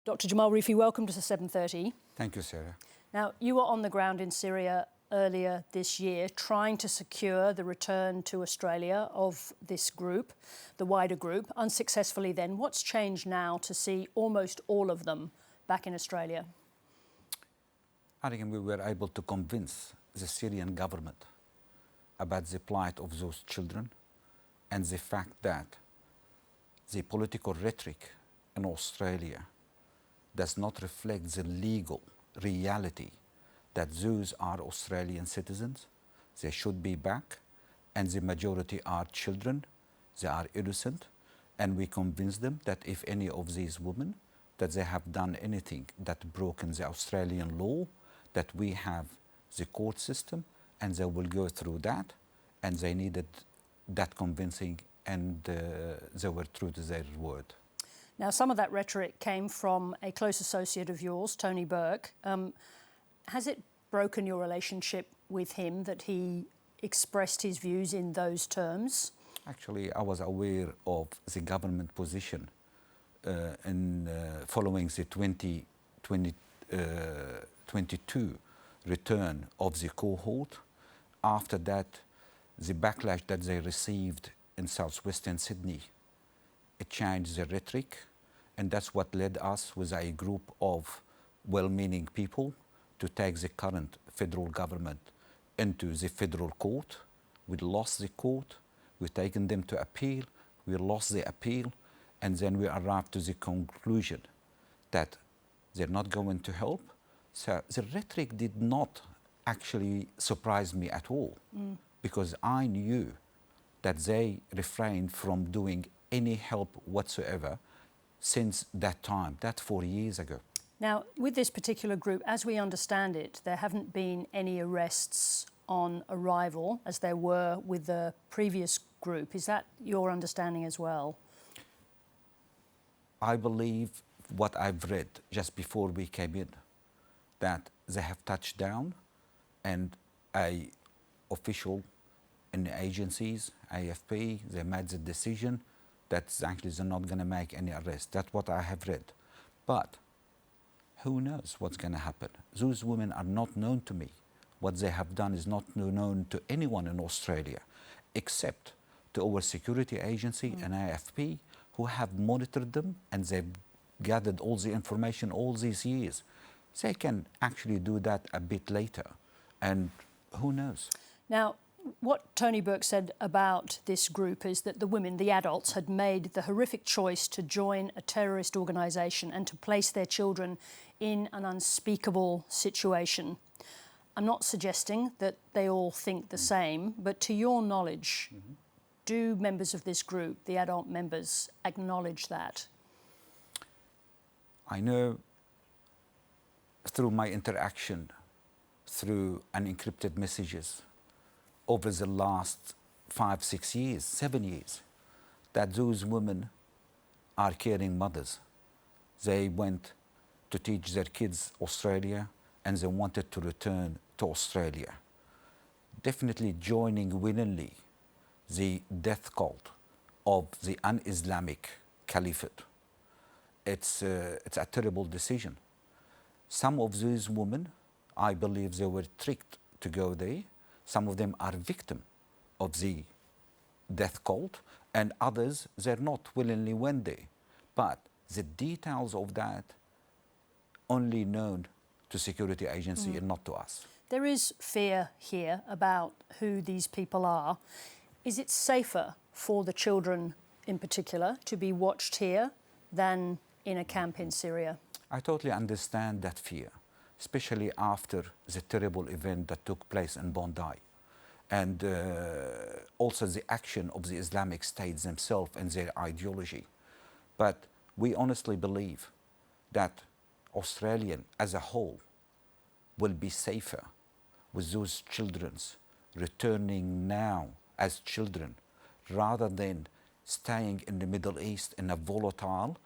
Dr Jamal Rifi, welcome to 7:30. Thank you, Sarah. Now, you were on the ground in Syria earlier this year trying to secure the return to Australia of this group, the wider group, unsuccessfully then. What's changed now to see almost all of them back in Australia? I think we were able to convince the Syrian government about the plight of those children and the fact that the political rhetoric in Australia does not reflect the legal reality that those are Australian citizens, they should be back, and the majority are children, they are innocent, and we convince them that if any of these women, that they have done anything that broken the Australian law, that we have the court system, and they will go through that, and they needed that convincing, and they were true to their word. Now, some of that rhetoric came from a close associate of yours, Tony Burke. Has it broken your relationship with him that he expressed his views in those terms? Actually, I was aware of the government position following the 2022 return of the cohort. After that, the backlash that they received in southwestern Sydney, it changed the rhetoric, and that's what led us with a group of well-meaning people to take the current federal government into the federal court. We lost the court, we've taken them to appeal, we lost the appeal, and then we arrived to the conclusion that they're not going to help. So the rhetoric did not actually surprise me at all, because I knew that they refrained from doing any help whatsoever since that time, that's 4 years ago. Now, with this particular group, as we understand it, there haven't been any arrests on arrival as there were with the previous group. Is that your understanding as well? I believe what I've read just before we came in, that they have touched down and a official in the agencies, AFP, they made the decision that actually they're not going to make any arrests. That's what I have read. But who knows what's going to happen? Those women are not known to me. What they have done is not known to anyone in Australia, except to our security agency and AFP, who have monitored them, and they've gathered all the information all these years. They can actually do that a bit later, and who knows? Now, what Tony Burke said about this group is that the women, the adults, had made the horrific choice to join a terrorist organisation and to place their children in an unspeakable situation. I'm not suggesting that they all think the same, but to your knowledge, do members of this group, the adult members, acknowledge that? I know through my interaction, through unencrypted messages, over the last 5, 6 years, 7 years, that those women are caring mothers. They went to teach their kids Australia, and they wanted to return to Australia. Definitely joining willingly the death cult of the un-Islamic caliphate. It's a terrible decision. Some of these women, I believe they were tricked to go there. Some of them are victims of the death cult, and others, they're not willingly went there. But the details of that only known to security agency and not to us. There is fear here about who these people are. Is it safer for the children in particular to be watched here than in a camp in Syria? I totally understand that fear, especially after the terrible event that took place in Bondi, and also the action of the Islamic State themselves and their ideology. But we honestly believe that Australian as a whole will be safer with those children returning now as children, rather than staying in the Middle East in a volatile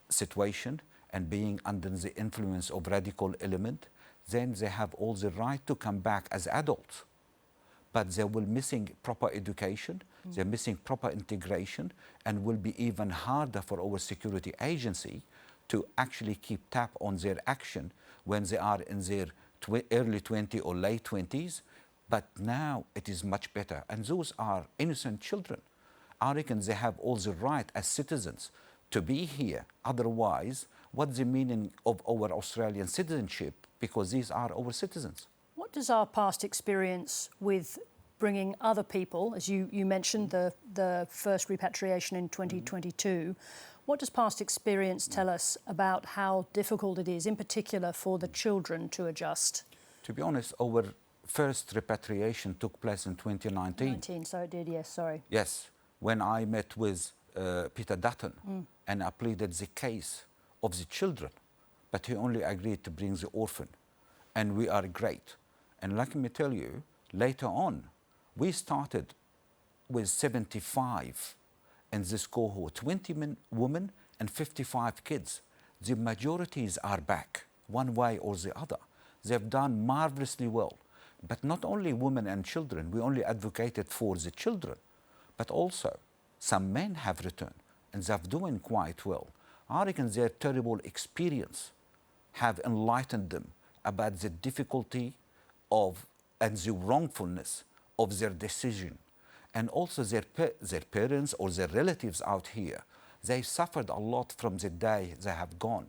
situation and being under the influence of radical element. Then they have all the right to come back as adults. But they will missing proper education, they're missing proper integration, and will be even harder for our security agency to actually keep tab on their action when they are in their early 20s or late 20s. But now it is much better. And those are innocent children. I reckon they have all the right as citizens to be here. Otherwise, what's the meaning of our Australian citizenship? Because these are our citizens. What does our past experience with bringing other people, as you mentioned, the first repatriation in 2022, what does past experience tell us about how difficult it is, in particular for the children, to adjust? To be honest, our first repatriation took place in 2019. So it did, yes, sorry. Yes, when I met with Peter Dutton and I pleaded the case of the children, but he only agreed to bring the orphan. And we are great. And let me tell you, later on, we started with 75 in this cohort, 20 women and 55 kids. The majorities are back, one way or the other. They've done marvelously well. But not only women and children, we only advocated for the children, but also some men have returned and they're doing quite well. I reckon their terrible experience have enlightened them about the difficulty of and the wrongfulness of their decision. And also their parents or their relatives out here, they suffered a lot from the day they have gone.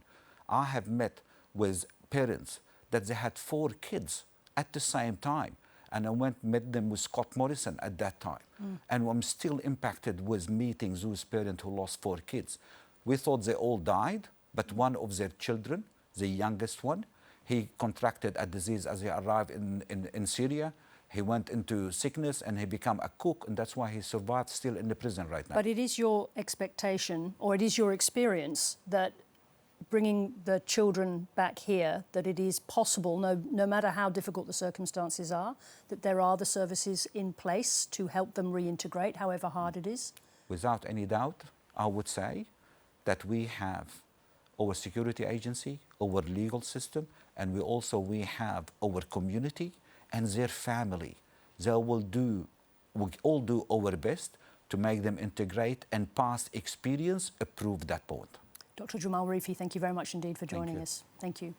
I have met with parents that they had 4 kids at the same time. And I met them with Scott Morrison at that time. And I'm still impacted with meeting those parents who lost 4 kids. We thought they all died, but one of their children, the youngest one, he contracted a disease as he arrived in Syria. He went into sickness and he became a cook, and that's why he survived, still in the prison right now. But it is your expectation, or it is your experience, that bringing the children back here, that it is possible, no matter how difficult the circumstances are, that there are the services in place to help them reintegrate, however hard it is? Without any doubt, I would say that we have our security agency, our legal system, and we have our community and their family. We all do our best to make them integrate, and past experience prove that point. Dr Jamal Rifi, thank you very much indeed for joining us. Thank you.